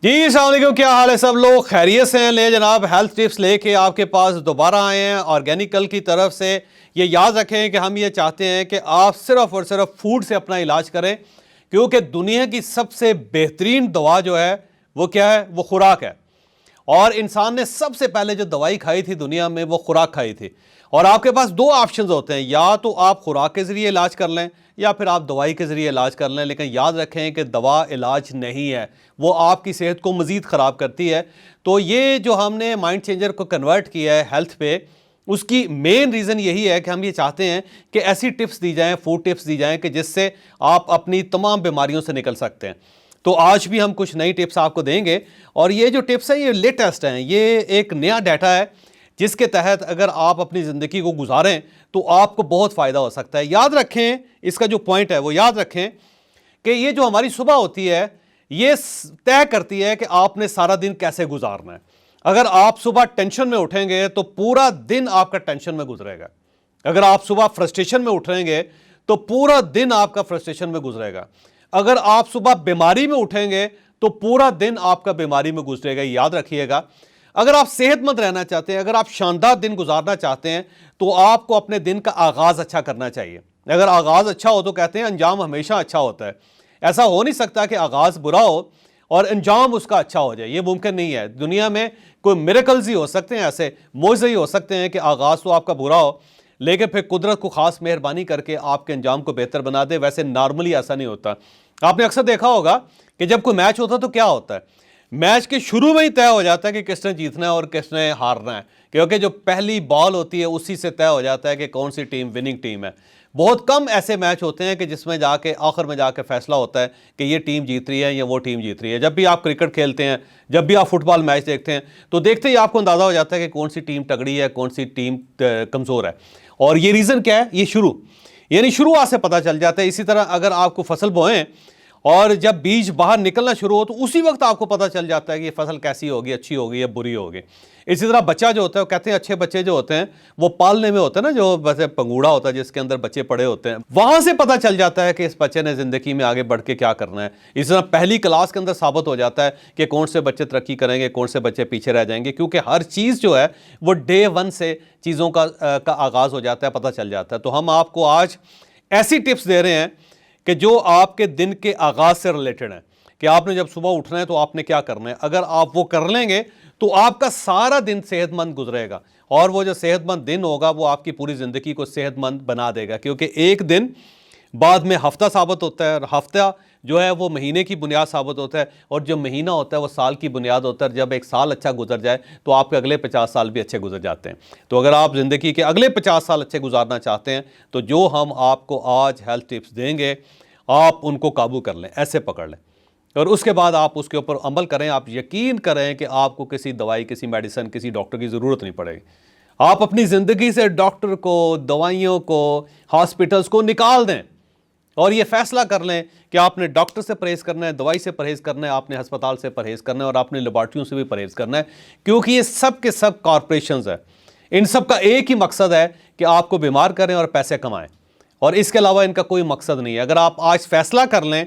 जी अस्सलाम वालेकुम, क्या हाल है सब लोग? खैरियत से हैं? ले जनाब, हेल्थ टिप्स लेके आपके पास दोबारा आए हैं ऑर्गेनिकल की तरफ से। ये याद रखें कि हम ये चाहते हैं कि आप सिर्फ और सिर्फ फूड से अपना इलाज करें, क्योंकि दुनिया की सबसे बेहतरीन दवा जो है वो क्या है? वो खुराक है। और इंसान ने सबसे पहले जो दवाई खाई थी दुनिया में, वो खुराक खाई थी। और आपके पास दो ऑप्शंस होते हैं, या तो आप खुराक के ज़रिए इलाज कर लें या फिर आप दवाई के ज़रिए इलाज कर लें। लेकिन याद रखें कि दवा इलाज नहीं है, वो आपकी सेहत को मज़ीद ख़राब करती है। तो ये जो हमने माइंड चेंजर को कन्वर्ट किया है हेल्थ पे, उसकी मेन रीज़न यही है कि हम ये चाहते हैं कि ऐसी टिप्स दी जाएँ, फूड टिप्स दी जाएँ कि जिससे आप अपनी तमाम बीमारियों से निकल सकते हैं। तो आज भी हम कुछ नई टिप्स आपको देंगे, और ये जो टिप्स हैं ये लेटेस्ट हैं। ये एक नया डाटा है जिसके तहत अगर आप अपनी ज़िंदगी को गुजारें तो आपको बहुत फ़ायदा हो सकता है। याद रखें, इसका जो पॉइंट है वो याद रखें कि ये जो हमारी सुबह होती है ये तय करती है कि आपने सारा दिन कैसे गुजारना है। अगर आप सुबह टेंशन में उठेंगे तो पूरा दिन आपका टेंशन में गुजरेगा। अगर आप सुबह फ्रस्ट्रेशन में उठेंगे तो पूरा दिन आपका फ्रस्ट्रेशन में गुजरेगा। अगर आप सुबह बीमारी में उठेंगे तो पूरा दिन आपका बीमारी में गुजरेगा। याद रखिएगा, अगर आप सेहतमंद रहना चाहते हैं, अगर आप शानदार दिन गुजारना चाहते हैं, तो आपको अपने दिन का आगाज़ अच्छा करना चाहिए। अगर आगाज़ अच्छा हो तो कहते हैं अंजाम हमेशा अच्छा होता है। ऐसा हो नहीं सकता कि आगाज़ बुरा हो और अंजाम उसका अच्छा हो जाए, ये मुमकिन नहीं है। दुनिया में कोई मिरेकल्स ही हो सकते हैं, ऐसे मोज़े ही हो सकते हैं कि आगाज़ तो आपका बुरा हो लेकिन फिर कुदरत को खास मेहरबानी करके आपके अंजाम को बेहतर बना दे। वैसे नॉर्मली ऐसा नहीं होता। आपने अक्सर देखा होगा कि जब कोई मैच होता है तो क्या होता है, मैच के शुरू में ही तय हो जाता है कि किसने जीतना है और किसने हारना है, क्योंकि जो पहली बॉल होती है उसी से तय हो जाता है कि कौन सी टीम विनिंग टीम है। बहुत कम ऐसे मैच होते हैं कि जिसमें जाके आखिर में जाके फैसला होता है कि ये टीम जीत रही है या वो टीम जीत रही है। जब भी आप क्रिकेट खेलते हैं, जब भी आप फुटबॉल मैच देखते हैं, तो देखते ही आपको अंदाज़ा हो जाता है कि कौन सी टीम तगड़ी है, कौन सी टीम कमज़ोर है। और ये रीज़न क्या है? ये शुरुआत से पता चल जाता है। इसी तरह अगर आपको फसल बोएं और जब बीज बाहर निकलना शुरू हो तो उसी वक्त आपको पता चल जाता है कि ये फसल कैसी होगी, अच्छी होगी या बुरी होगी। इसी तरह बच्चा जो होता है, वो कहते हैं अच्छे बच्चे जो होते हैं वो पालने में होते हैं ना, जो वैसे पंगूड़ा होता है जिसके अंदर बच्चे पड़े होते हैं, वहां से पता चल जाता है कि इस बच्चे ने जिंदगी में आगे बढ़ के क्या करना है। इस तरह पहली क्लास के अंदर साबित हो जाता है कि कौन से बच्चे तरक्की करेंगे, कौन से बच्चे पीछे रह जाएंगे, क्योंकि हर चीज़ जो है वो डे वन से चीज़ों का आगाज़ हो जाता है, पता चल जाता है। तो हम आपको आज ऐसी टिप्स दे रहे हैं कि जो आपके दिन के आगाज़ से रिलेटेड है, कि आपने जब सुबह उठना है तो आपने क्या करना है। अगर आप वो कर लेंगे तो आपका सारा दिन सेहतमंद गुजरेगा, और वो जो सेहतमंद दिन होगा वो आपकी पूरी ज़िंदगी को सेहतमंद बना देगा। क्योंकि एक दिन बाद में हफ्ता साबित होता है, और हफ्ता जो है वो महीने की बुनियाद साबित होता है, और जो महीना होता है वो साल की बुनियाद होता है। जब एक साल अच्छा गुजर जाए तो आपके अगले 50 साल भी अच्छे गुजर जाते हैं। तो अगर आप ज़िंदगी के अगले 50 साल अच्छे गुजारना चाहते हैं तो जो हम आपको आज हेल्थ टिप्स देंगे आप उनको काबू कर लें, ऐसे पकड़ लें, और उसके बाद आप उसके ऊपर अमल करें। आप यकीन करें कि आपको किसी दवाई, किसी मेडिसिन, किसी डॉक्टर की ज़रूरत नहीं पड़ेगी। आप अपनी ज़िंदगी से डॉक्टर को, दवाइयों को, हॉस्पिटल्स को निकाल दें और ये फैसला कर लें कि आपने डॉक्टर से परहेज़ करना है, दवाई से परहेज़ करना है, आपने अस्पताल से परहेज़ करना है और आपने लेबॉर्ट्रियों से भी परहेज़ करना है। क्योंकि ये सब के सब कॉरपोरेशंस है, इन सब का एक ही मकसद है कि आपको बीमार करें और पैसे कमाएं, और इसके अलावा इनका कोई मकसद नहीं है। अगर आप आज फैसला कर लें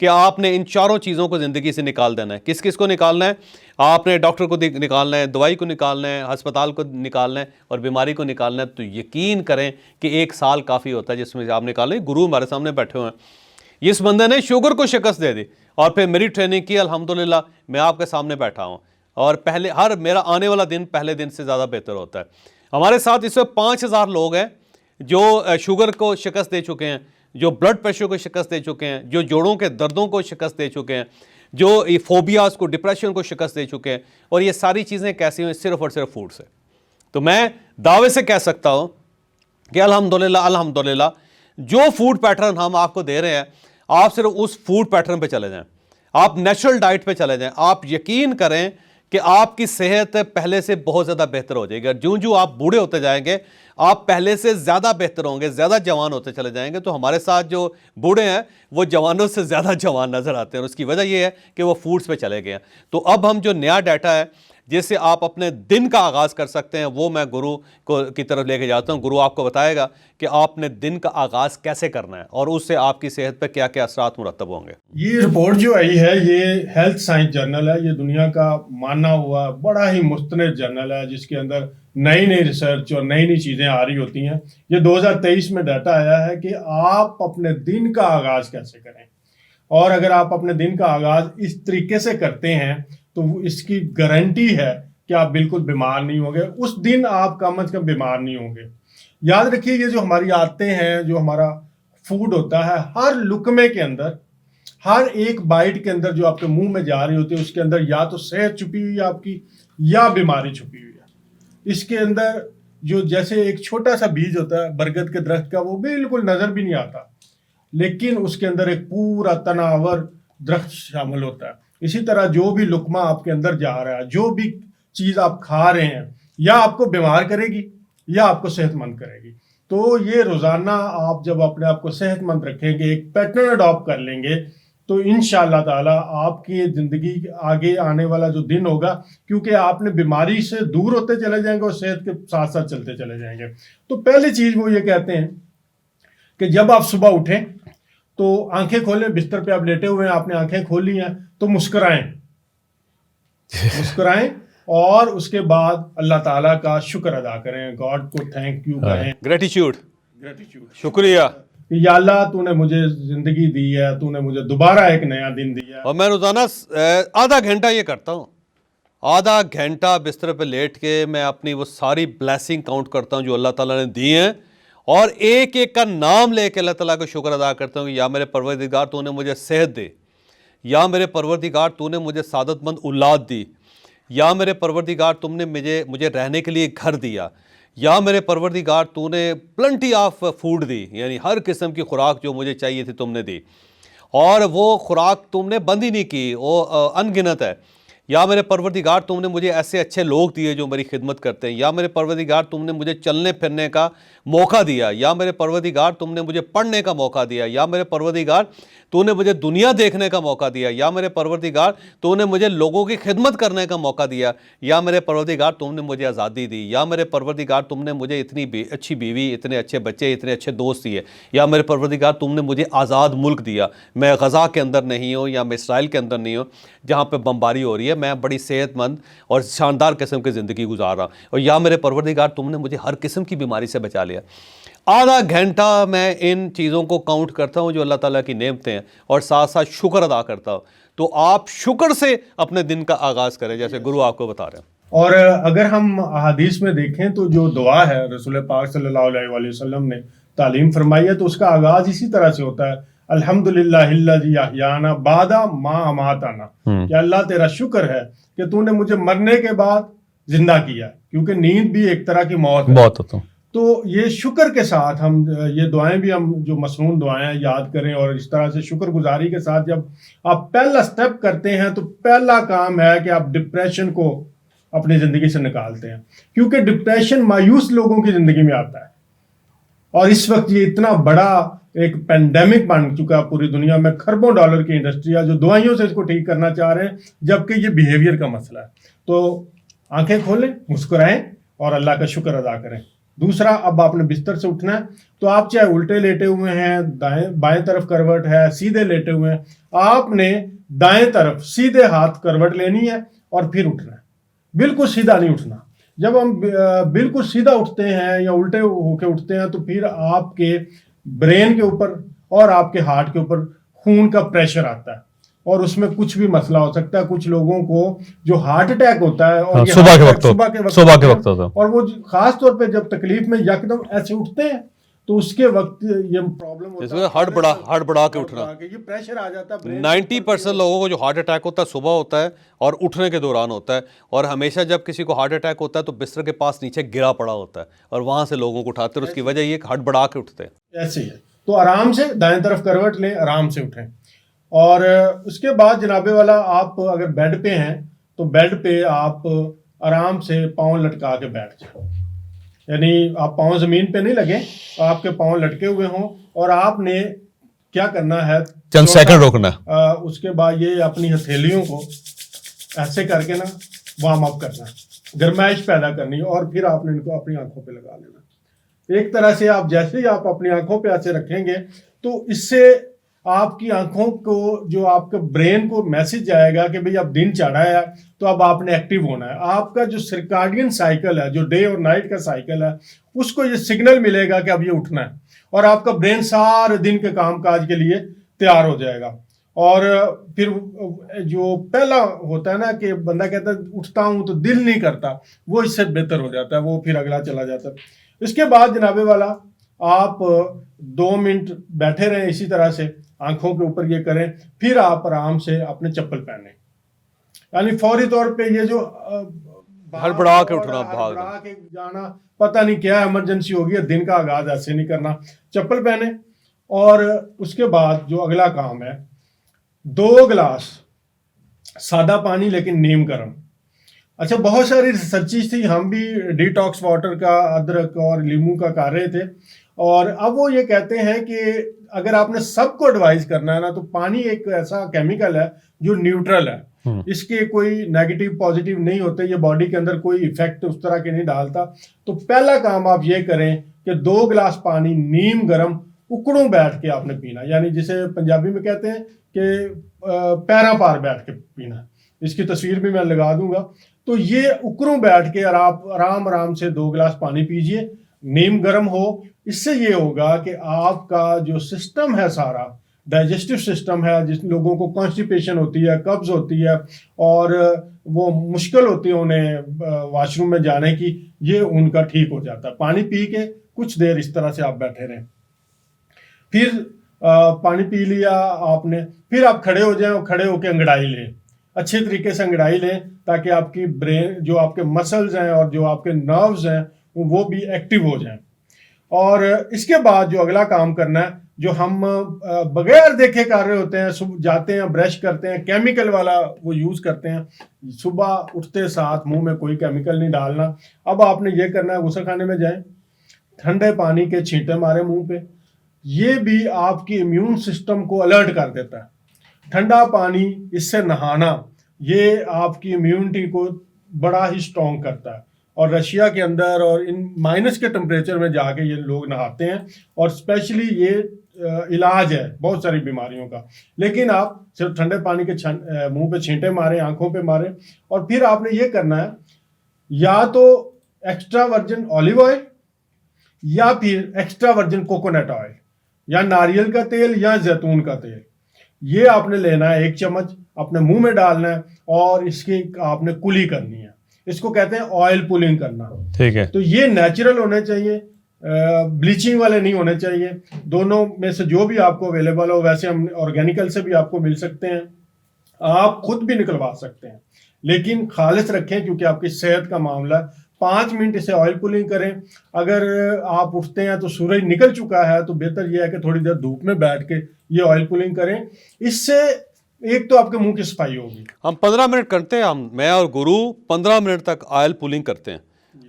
कि आपने इन चारों चीज़ों को ज़िंदगी से निकाल देना है, किस किस को निकालना है? आपने डॉक्टर को निकालना है, दवाई को निकालना है, अस्पताल को निकालना है और बीमारी को निकालना है, तो यकीन करें कि एक साल काफ़ी होता है जिसमें आप निकालें। गुरु हमारे सामने बैठे हुए हैं, इस बंदे ने शुगर को शिकस्त दे दी और फिर मेरी ट्रेनिंग की, अल्हम्दुलिल्लाह मैं आपके सामने बैठा हूँ, और पहले हर मेरा आने वाला दिन पहले दिन से ज़्यादा बेहतर होता है। हमारे साथ इस वक्त 5000 लोग हैं जो शुगर को शिकस्त दे चुके हैं, जो ब्लड प्रेशर को शिकस्त दे चुके हैं, जो जोड़ों के दर्दों को शिकस्त दे चुके हैं, जो ये फोबियाज को, डिप्रेशन को शिकस्त दे चुके हैं। और ये सारी चीज़ें कैसी हुई? सिर्फ और सिर्फ फूड से। तो मैं दावे से कह सकता हूँ कि अल्हम्दुलिल्लाह अल्हम्दुलिल्लाह जो फूड पैटर्न हम आपको दे रहे हैं, आप सिर्फ उस फूड पैटर्न पे चले जाएं, आप नेचुरल डाइट पे चले जाएं। आप यकीन करें कि आपकी सेहत पहले से बहुत ज़्यादा बेहतर हो जाएगी। जो जो आप बूढ़े होते जाएंगे आप पहले से ज़्यादा बेहतर होंगे, ज़्यादा जवान होते चले जाएंगे। तो हमारे साथ जो बूढ़े हैं वो जवानों से ज़्यादा जवान नज़र आते हैं, और उसकी वजह ये है कि वो फूड्स पे चले गए हैं। तो अब हम जो नया डाटा है जिससे आप अपने दिन का आगाज़ कर सकते हैं, वो मैं गुरु को की तरफ लेके जाता हूँ। गुरु आपको बताएगा कि आपने दिन का आगाज़ कैसे करना है और उससे आपकी सेहत पर क्या क्या असरात मुरतब होंगे। ये रिपोर्ट जो आई है ये हेल्थ साइंस जर्नल है, ये दुनिया का माना हुआ बड़ा ही मुस्तनद जर्नल है जिसके अंदर नई नई रिसर्च और नई नई चीज़ें आ रही होती हैं। ये 2023 में डाटा आया है कि आप अपने दिन का आगाज़ कैसे करें, और अगर आप अपने दिन का आगाज़ इस तरीके से करते हैं तो इसकी गारंटी है कि आप बिल्कुल बीमार नहीं होंगे, उस दिन आप कम अज़ कम बीमार नहीं होंगे। याद रखिए ये जो हमारी आदतें हैं, जो हमारा फूड होता है, हर लुकमे के अंदर, हर एक बाइट के अंदर जो आपके मुंह में जा रही होती है उसके अंदर या तो सेहत छुपी हुई है आपकी या बीमारी छुपी हुई है। इसके अंदर जो जैसे एक छोटा सा बीज होता है बरगद के दरख्त का, वो बिल्कुल नजर भी नहीं आता, लेकिन उसके अंदर एक पूरा तनावर दरख्त शामिल होता है। इसी तरह जो भी लुकमा आपके अंदर जा रहा है, जो भी चीज आप खा रहे हैं, या आपको बीमार करेगी या आपको सेहतमंद करेगी। तो ये रोजाना आप जब अपने आप को सेहतमंद रखेंगे, एक पैटर्न अडॉप्ट कर लेंगे, तो इंशाअल्लाह ताला आपकी जिंदगी आगे आने वाला जो दिन होगा, क्योंकि आपने बीमारी से दूर होते चले जाएंगे और सेहत के साथ साथ चलते चले जाएंगे। तो पहली चीज वो ये कहते हैं कि जब आप सुबह उठें तो आंखें खोलें, बिस्तर पे आप लेटे हुए हैं, आपने आंखें खोली हैं तो मुस्कुराएं मुस्कुराएं और उसके बाद अल्लाह ताला का शुक्र अदा करें, गॉड को थैंक यू करें, ग्रेटिट्यूड, शुक्रिया कि या अल्लाह तूने मुझे जिंदगी दी है, तूने मुझे दोबारा एक नया दिन दिया। और मैं रोजाना आधा घंटा ये करता हूँ, आधा घंटा बिस्तर पे लेट के मैं अपनी वो सारी ब्लेसिंग काउंट करता हूँ जो अल्लाह ताला ने दी हैं, और एक एक का नाम लेके अल्लाह ताला का शुक्र अदा करता हूँ। या मेरे परवरदिगार तूने मुझे सेहत दे, या मेरे परवरदिगार तूने मुझे सादतमंद औलाद दी, या मेरे परवरदिगार तुमने मुझे रहने के लिए घर दिया, या मेरे परवरदिगार तूने प्लेंटी ऑफ फूड दी, यानी हर किस्म की खुराक जो मुझे चाहिए थी तुमने दी, और वो खुराक तुमने बंद ही नहीं की, वो अनगिनत है। या मेरे परवरदिगार तुमने मुझे ऐसे अच्छे लोग दिए जो मेरी खिदमत करते हैं, या मेरे परवरदिगार तुमने मुझे चलने फिरने का मौका दिया, या मेरे परवरदिगार तुमने मुझे पढ़ने का मौका दिया, या मेरे परवरदिगार तूने मुझे दुनिया देखने का मौका दिया, या मेरे परवरदिगार तूने मुझे लोगों की खिदमत करने का मौका दिया, या मेरे परवरदिगार तुमने मुझे आज़ादी दी, या मेरे परवरदिगार तुमने मुझे इतनी अच्छी बीवी, इतने अच्छे बच्चे, इतने अच्छे दोस्त दिए, या मेरे परवरदिगार तुमने मुझे आज़ाद मुल्क दिया, मैं गज़ा के अंदर नहीं हूँ या मैं इसराइल के अंदर नहीं हूँ जहाँ पर बमबारी हो रही है, मैं बड़ी सेहतमंद और शानदार किस्म की ज़िंदगी गुजार रहा हूँ, और या मेरे परवरदिगार तुमने मुझे हर किस्म की बीमारी से बचा लिया। आधा घंटा मैं इन चीज़ों को काउंट करता हूँ जो अल्लाह ताला की नेमतें हैं, और साथ साथ शुक्र अदा करता हूँ। तो आप शुक्र से अपने दिन का आगाज़ करें जैसे गुरु आपको बता रहे हैं। और अगर हम हदीस में देखें तो जो दुआ है रसूल पाक सल्लल्लाहु अलैहि वसल्लम ने तालीम फरमाई है, तो उसका आगाज़ इसी तरह से होता है, अल्हम्दुलिल्लाहिल्लज़ी अहयाना बादा मा अमाताना, कि अल्लाह तेरा शुक्र है कि तूने मुझे मरने के बाद जिंदा किया, क्योंकि नींद भी एक तरह की मौत है। तो ये शुक्र के साथ हम ये दुआएं भी हम जो मसनून दुआएं याद करें, और इस तरह से शुक्रगुजारी के साथ जब आप पहला स्टेप करते हैं तो पहला काम है कि आप डिप्रेशन को अपनी ज़िंदगी से निकालते हैं, क्योंकि डिप्रेशन मायूस लोगों की ज़िंदगी में आता है, और इस वक्त ये इतना बड़ा एक पेंडेमिक बन चुका है पूरी दुनिया में, खरबों डॉलर की इंडस्ट्री है जो दवाइयों से इसको ठीक करना चाह रहे हैं, जबकि ये बिहेवियर का मसला है। तो आंखें खोलें, मुस्कुराएं और अल्लाह का शुक्र अदा करें। दूसरा, अब आपने बिस्तर से उठना है तो आप चाहे उल्टे लेटे हुए हैं, दाएं बाएं तरफ करवट है, सीधे लेटे हुए हैं, आपने दाएं तरफ सीधे हाथ करवट लेनी है और फिर उठना है, बिल्कुल सीधा नहीं उठना। जब हम बिल्कुल सीधा उठते हैं या उल्टे होके उठते हैं तो फिर आपके ब्रेन के ऊपर और आपके हार्ट के ऊपर खून का प्रेशर आता है, और उसमें कुछ भी मसला हो सकता है। कुछ लोगों को जो हार्ट अटैक होता है और सुबह के वक्त होता है, और वो खास तौर पे जब तकलीफ में यकदम ऐसे उठते हैं तो उसके वक्त ये प्रॉब्लम होता है, हड़बड़ा के उठना, ये प्रेशर आ जाता है। 90% लोगों को जो हार्ट अटैक होता है सुबह होता है और उठने के दौरान होता है, और हमेशा जब किसी को हार्ट अटैक होता है तो बिस्तर के पास नीचे गिरा पड़ा होता है और वहां से लोगों को उठाते हैं। उसकी वजह ये हड़बड़ा के उठते हैं। ऐसे ही है, तो आराम से दाएं तरफ करवट लें, आराम से उठें। और उसके बाद जनाबे वाला, आप अगर बेड पे हैं तो बेड पे आप आराम से पाँव लटका के बैठ जाए, यानी आप पाँव ज़मीन पे नहीं लगे, आपके पाँव लटके हुए हों, और आपने क्या करना है, चंद सेकंड रोकना। उसके बाद ये अपनी हथेलियों को ऐसे करके ना वार्म अप करना है, गर्माइश पैदा करनी है, और फिर आपने इनको अपनी आंखों पे लगा लेना। एक तरह से आप जैसे ही आप अपनी आंखों पे ऐसे रखेंगे तो इससे आपकी आंखों को, जो आपके ब्रेन को मैसेज आएगा कि भाई अब दिन चढ़ा है तो अब आपने एक्टिव होना है। आपका जो सर्काडियन साइकिल है, जो डे और नाइट का साइकिल है, उसको ये सिग्नल मिलेगा कि अब ये उठना है, और आपका ब्रेन सारे दिन के कामकाज के लिए तैयार हो जाएगा। और फिर जो पहला होता है ना कि बंदा कहता है उठता हूं तो दिल नहीं करता, वो इससे बेहतर हो जाता है, वो फिर अगला चला जाता है। इसके बाद जनाबे वाला आप 2 मिनट बैठे रहें इसी तरह से, आंखों के ऊपर ये करें, फिर आप आराम से अपने चप्पल पहने, यानी फौरी तौर पे ये जो हड़बड़ा के उठना, हड़बड़ा के जाना, पता नहीं क्या इमरजेंसी होगी, दिन का आगाज ऐसे नहीं करना, चप्पल पहने। और उसके बाद जो अगला काम है, 2 गिलास सादा पानी लेकिन नीम गर्म। अच्छा, बहुत सारी रिसर्चेस थी, हम भी डिटॉक्स वाटर का, अदरक और नींबू का कर रहे थे, और अब वो ये कहते हैं कि अगर आपने सबको एडवाइस करना है ना, तो पानी एक ऐसा केमिकल है जो न्यूट्रल है, इसके कोई नेगेटिव पॉजिटिव नहीं होते, ये बॉडी के अंदर कोई इफेक्ट उस तरह के नहीं डालता। तो पहला काम आप ये करें कि 2 गिलास पानी नीम गर्म उकड़ों बैठ के आपने पीना, यानी जिसे पंजाबी में कहते हैं कि पैरा पार बैठ के पीना। इसकी तस्वीर भी मैं लगा दूंगा। तो ये उकड़ों बैठ के और आप आराम आराम से 2 गिलास पानी पीजिए, नीम गर्म हो। इससे ये होगा कि आपका जो सिस्टम है, सारा डाइजेस्टिव सिस्टम है, जिस लोगों को कॉन्स्टिपेशन होती है, कब्ज होती है, और वो मुश्किल होती है उन्हें वॉशरूम में जाने की, ये उनका ठीक हो जाता है। पानी पी के कुछ देर इस तरह से आप बैठे रहें, फिर पानी पी लिया आपने, फिर आप खड़े हो जाएं, और खड़े होकर अंगड़ाई लें, अच्छे तरीके से अंगड़ाई लें, ताकि आपकी ब्रेन, जो आपके मसल्स हैं और जो आपके नर्व्स हैं, वो भी एक्टिव हो जाएं। और इसके बाद जो अगला काम करना है, जो हम बगैर देखे कर रहे होते हैं, सुबह जाते हैं ब्रश करते हैं, केमिकल वाला वो यूज करते हैं, सुबह उठते साथ मुंह में कोई केमिकल नहीं डालना। अब आपने ये करना है, गुस्ल खाने में जाएं, ठंडे पानी के छींटे मारे मुंह पे, ये भी आपकी इम्यून सिस्टम को अलर्ट कर देता है। ठंडा पानी, इससे नहाना, ये आपकी इम्यूनिटी को बड़ा ही स्ट्रॉन्ग करता है। और रशिया के अंदर और इन माइनस के टेम्परेचर में जाके ये लोग नहाते हैं, और स्पेशली ये इलाज है बहुत सारी बीमारियों का। लेकिन आप सिर्फ ठंडे पानी के मुंह पे छींटे मारें, आंखों पे मारें, और फिर आपने ये करना है, या तो एक्स्ट्रा वर्जिन ऑलिव ऑयल, या फिर एक्स्ट्रा वर्जिन कोकोनट ऑयल, या नारियल का तेल, या जैतून का तेल। ये आपने लेना है, 1 चम्मच अपने मुंह में डालना है, और इसकी आपने कुली करनी है। इसको कहते हैं ऑयल पुलिंग करना। ठीक है। तो ये नेचुरल होने चाहिए, ब्लीचिंग वाले नहीं होने चाहिए। दोनों में से जो भी आपको अवेलेबल हो, वैसे हम ऑर्गेनिकल से भी आपको मिल सकते हैं, आप खुद भी निकलवा सकते हैं, लेकिन खालिस रखें क्योंकि आपकी सेहत का मामला है। 5 मिनट इसे ऑयल पुलिंग करें। अगर आप उठते हैं तो सूरज निकल चुका है, तो बेहतर यह है कि थोड़ी देर धूप में बैठ के ये ऑयल पुलिंग करें। इससे एक तो आपके मुंह की सफाई होगी। हम 15 मिनट करते हैं, मैं और गुरु 15 मिनट तक ऑयल पुलिंग करते हैं,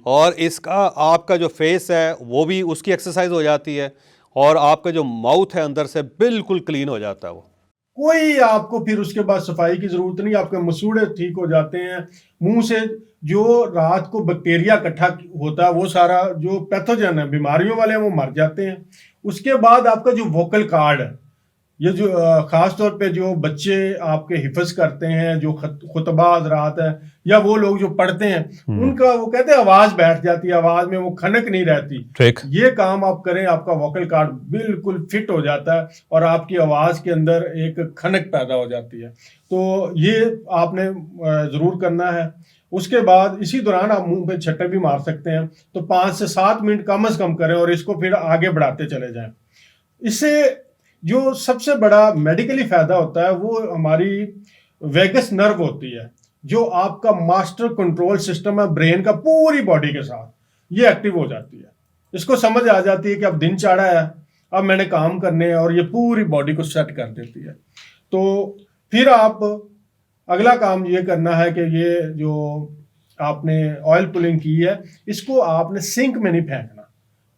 और इसका आपका जो फेस है वो भी उसकी एक्सरसाइज हो जाती है, और आपका जो माउथ है अंदर से बिल्कुल क्लीन हो जाता है। वो कोई आपको फिर उसके बाद सफाई की जरूरत नहीं, आपके मसूड़े ठीक हो जाते हैं। मुंह से जो रात को बैक्टीरिया इकट्ठा होता है, वो सारा जो पैथोजन है, बीमारियों वाले हैं, वो मर जाते हैं। उसके बाद आपका जो वोकल कार्ड है, ये जो खास तौर पे जो बच्चे आपके हिफज करते हैं, जो खुतबा हज़रात है, या वो लोग जो पढ़ते हैं, उनका वो कहते हैं आवाज बैठ जाती है, आवाज में वो खनक नहीं रहती। ये काम आप करें, आपका वोकल कार्ड बिल्कुल फिट हो जाता है, और आपकी आवाज के अंदर एक खनक पैदा हो जाती है। तो ये आपने जरूर करना है। उसके बाद इसी दौरान आप मुंह पे छट्टे भी मार सकते हैं। तो 5 से 7 मिनट कम से कम करें, और इसको फिर आगे बढ़ाते चले जाएं। इससे जो सबसे बड़ा मेडिकली फायदा होता है, वो हमारी वेगस नर्व होती है, जो आपका मास्टर कंट्रोल सिस्टम है ब्रेन का, पूरी बॉडी के साथ ये एक्टिव हो जाती है। इसको समझ आ जाती है कि अब दिन चढ़ा है, अब मैंने काम करने हैं, और ये पूरी बॉडी को सेट कर देती है। तो फिर आप अगला काम ये करना है कि ये जो आपने ऑयल पुलिंग की है, इसको आपने सिंक में नहीं फेंकना,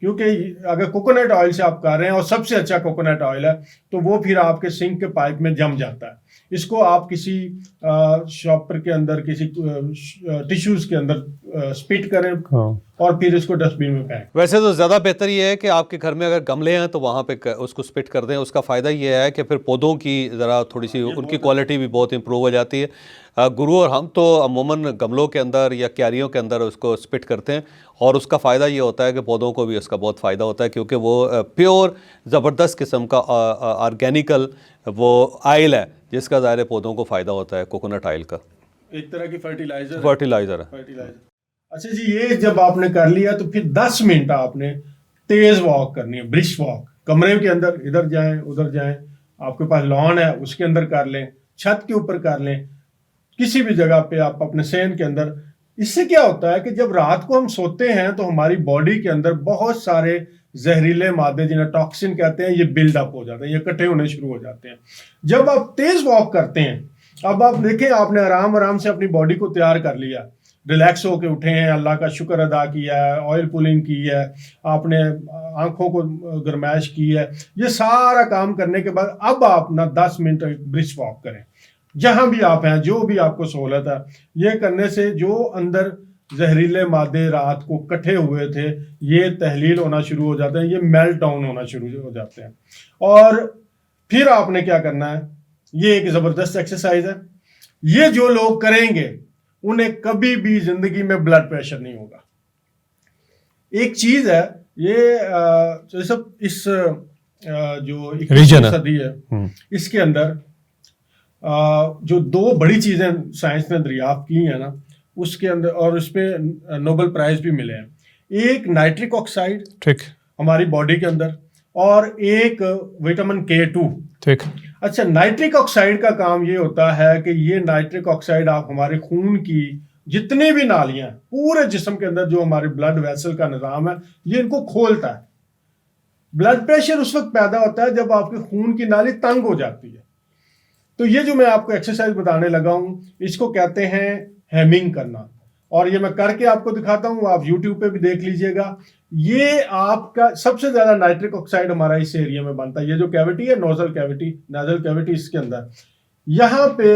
क्योंकि अगर कोकोनट ऑयल से आप कर रहे हैं और सबसे अच्छा कोकोनट ऑयल है तो वो फिर आपके सिंक के पाइप में जम जाता है। इसको आप किसी शॉपर के अंदर, किसी टिश्यूज के अंदर स्पिट करें और फिर इसको डस्टबिन में फेंक। वैसे तो ज़्यादा बेहतर ये है कि आपके घर में अगर गमले हैं तो वहाँ पे उसको स्पिट कर दें। उसका फ़ायदा ये है कि फिर पौधों की ज़रा थोड़ी सी उनकी क्वालिटी भी बहुत इंप्रूव हो जाती है। गुरु और हम तो अमूमन गमलों के अंदर या क्यारियों के अंदर उसको स्पिट करते हैं और उसका फ़ायदा ये होता है कि पौधों को भी उसका बहुत फ़ायदा होता है, क्योंकि वो प्योर ज़बरदस्त किस्म का ऑर्गेनिकल वो आयल है जिसका ज़ाहिर पौधों को फ़ायदा होता है। कोकोनट आयल का एक तरह की फर्टिलाइजर है। अच्छा जी, ये जब आपने कर लिया तो फिर 10 मिनट आपने तेज वॉक करनी है, ब्रिस्क वॉक। कमरे के अंदर इधर जाएं उधर जाएं, आपके पास लॉन है उसके अंदर कर लें, छत के ऊपर कर लें, किसी भी जगह पे आप अपने सहन के अंदर। इससे क्या होता है कि जब रात को हम सोते हैं तो हमारी बॉडी के अंदर बहुत सारे जहरीले मादे जिन्हें टॉक्सिन कहते हैं, ये बिल्डअप हो जाते हैं, ये इकट्ठे होने शुरू हो जाते हैं जब आप तेज वॉक करते हैं। अब आप देखें, आपने आराम आराम से अपनी बॉडी को तैयार कर लिया, रिलैक्स होके उठे हैं, अल्लाह का शुक्र अदा किया है, ऑयल पुलिंग की है, आपने आंखों को गरमाइश की है, ये सारा काम करने के बाद अब आप ना 10 मिनट ब्रिस्क वॉक करें जहां भी आप हैं, जो भी आपको सहूलत है। ये करने से जो अंदर जहरीले मादे रात को इकट्ठे हुए थे ये तहलील होना शुरू हो जाते हैं, ये मेल्ट डाउन होना शुरू हो जाते हैं। और फिर आपने क्या करना है, ये एक जबरदस्त एक्सरसाइज है, ये जो लोग करेंगे उन्हें कभी भी जिंदगी में ब्लड प्रेशर नहीं होगा। एक चीज है ये सब इस जो 21वीं सदी है इसके अंदर जो दो बड़ी चीजें साइंस ने दरियाफ्त की है ना, उसके अंदर, और उस पे नोबेल प्राइज भी मिले हैं। एक नाइट्रिक ऑक्साइड ठीक हमारी बॉडी के अंदर, और एक विटामिन K2 ठीक। अच्छा, नाइट्रिक ऑक्साइड का काम ये होता है कि ये नाइट्रिक ऑक्साइड आप हमारे खून की जितनी भी नालियां पूरे जिस्म के अंदर, जो हमारे ब्लड वेसल का निजाम है, ये इनको खोलता है। ब्लड प्रेशर उस वक्त पैदा होता है जब आपके खून की नाली तंग हो जाती है। तो ये जो मैं आपको एक्सरसाइज बताने लगा हूं, इसको कहते हैं हेमिंग करना, और ये मैं करके आपको दिखाता हूं, आप YouTube पे भी देख लीजिएगा। ये आपका सबसे ज्यादा नाइट्रिक ऑक्साइड हमारा इस एरिया में बनता है। ये जो कैविटी है, नोजल कैविटी, इसके अंदर यहाँ पे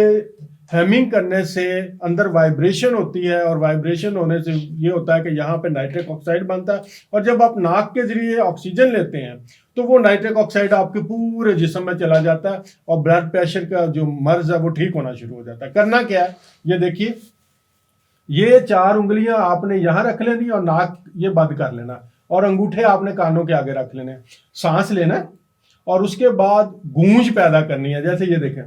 हेमिंग करने से अंदर वाइब्रेशन होती है, और वाइब्रेशन होने से ये होता है कि यहाँ पे नाइट्रिक ऑक्साइड बनता है, और जब आप नाक के जरिए ऑक्सीजन लेते हैं तो वो नाइट्रिक ऑक्साइड आपके पूरे जिस्म में चला जाता है, और ब्लड प्रेशर का जो मर्ज है वो ठीक होना शुरू हो जाता है। करना क्या है, ये देखिए, ये 4 उंगलियां आपने यहां रख लेनी और नाक ये बंद कर लेना, और अंगूठे आपने कानों के आगे रख लेने, सांस लेना, और उसके बाद गूंज पैदा करनी है। जैसे ये देखें,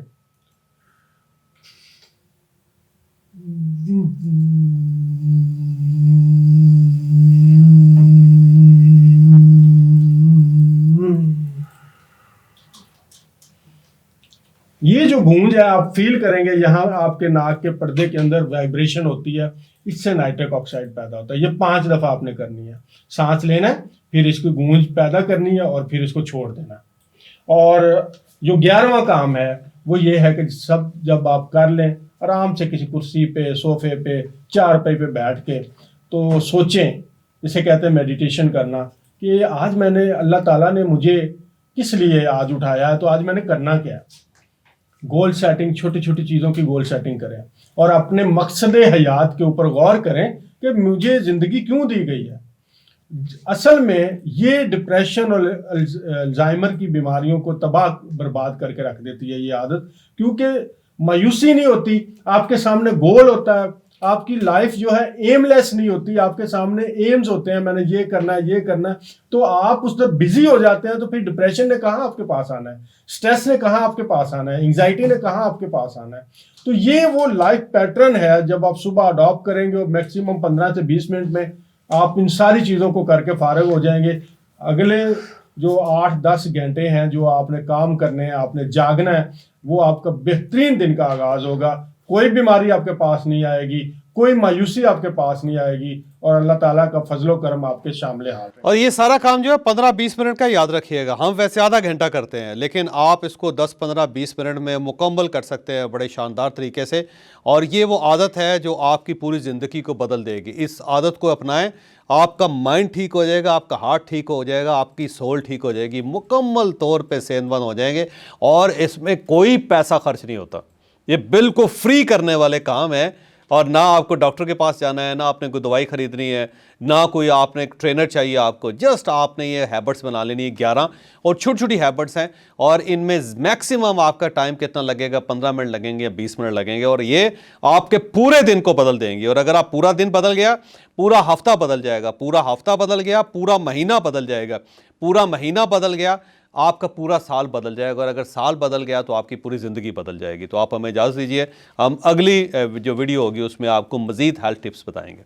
ये जो गूंज है आप फील करेंगे, यहाँ आपके नाक के पर्दे के अंदर वाइब्रेशन होती है, इससे नाइट्रिक ऑक्साइड पैदा होता है। ये 5 दफा आपने करनी है, सांस लेना है, फिर इसकी गूंज पैदा करनी है, और फिर इसको छोड़ देना। और जो 11वां काम है वो ये है कि सब जब आप कर लें, आराम से किसी कुर्सी पे, सोफे पे, चारपाई पे बैठ के तो सोचें, इसे कहते हैं मेडिटेशन करना, कि आज मैंने, अल्लाह ताला ने मुझे किस लिए आज उठाया है, तो आज मैंने करना क्या है। गोल सेटिंग, छोटी छोटी चीज़ों की गोल सेटिंग करें, और अपने मकसद हयात के ऊपर गौर करें कि मुझे ज़िंदगी क्यों दी गई है। असल में ये डिप्रेशन और अल्जाइमर की बीमारियों को तबाह बर्बाद करके रख देती है ये आदत, क्योंकि मायूसी नहीं होती, आपके सामने गोल होता है, आपकी लाइफ जो है एमलेस नहीं होती, आपके सामने एम्स होते हैं, मैंने ये करना है, ये करना है, तो आप उस पर बिजी हो जाते हैं। तो फिर डिप्रेशन ने कहाँ आपके पास आना है, स्ट्रेस ने कहाँ आपके पास आना है, एंग्जाइटी ने कहाँ आपके पास आना है। तो ये वो लाइफ पैटर्न है, जब आप सुबह अडॉप्ट करेंगे और मैक्सिमम 15 से 20 मिनट में आप इन सारी चीज़ों को करके फारिग हो जाएंगे। अगले जो 8-10 घंटे हैं जो आपने काम करने हैं, आपने जागना है, वो आपका बेहतरीन दिन का आगाज होगा। कोई बीमारी आपके पास नहीं आएगी, कोई मायूसी आपके पास नहीं आएगी और अल्लाह ताला का फजलो करम आपके शामिल हाल है। और ये सारा काम जो है 15-20 मिनट का याद रखिएगा। हम वैसे आधा घंटा करते हैं, लेकिन आप इसको 10-15-20 मिनट में मुकम्मल कर सकते हैं बड़े शानदार तरीके से। और ये वो आदत है जो आपकी पूरी ज़िंदगी को बदल देगी। इस आदत को अपनाएं, आपका माइंड ठीक हो जाएगा, आपका हार्ट ठीक हो जाएगा, आपकी सोल ठीक हो जाएगी, मुकम्मल तौर पे सेहतमंद हो जाएंगे। और इसमें कोई पैसा खर्च नहीं होता, ये बिल्कुल फ्री करने वाले काम है। और ना आपको डॉक्टर के पास जाना है, ना आपने कोई दवाई खरीदनी है, ना कोई आपने एक ट्रेनर चाहिए आपको। जस्ट आपने ये हैबिट्स बना लेनी है 11, और छोटी छोटी हैबिट्स हैं। और इनमें मैक्सिमम आपका टाइम कितना लगेगा, 15 मिनट लगेंगे या 20 मिनट लगेंगे, और ये आपके पूरे दिन को बदल देंगे। और अगर आप पूरा दिन बदल गया, पूरा हफ्ता बदल जाएगा, पूरा हफ्ता बदल गया, पूरा महीना बदल जाएगा, पूरा महीना बदल गया, आपका पूरा साल बदल जाएगा। और अगर साल बदल गया तो आपकी पूरी ज़िंदगी बदल जाएगी। तो आप हमें इजाज़त दीजिए, हम अगली जो वीडियो होगी उसमें आपको मज़ीद हेल्थ टिप्स बताएंगे।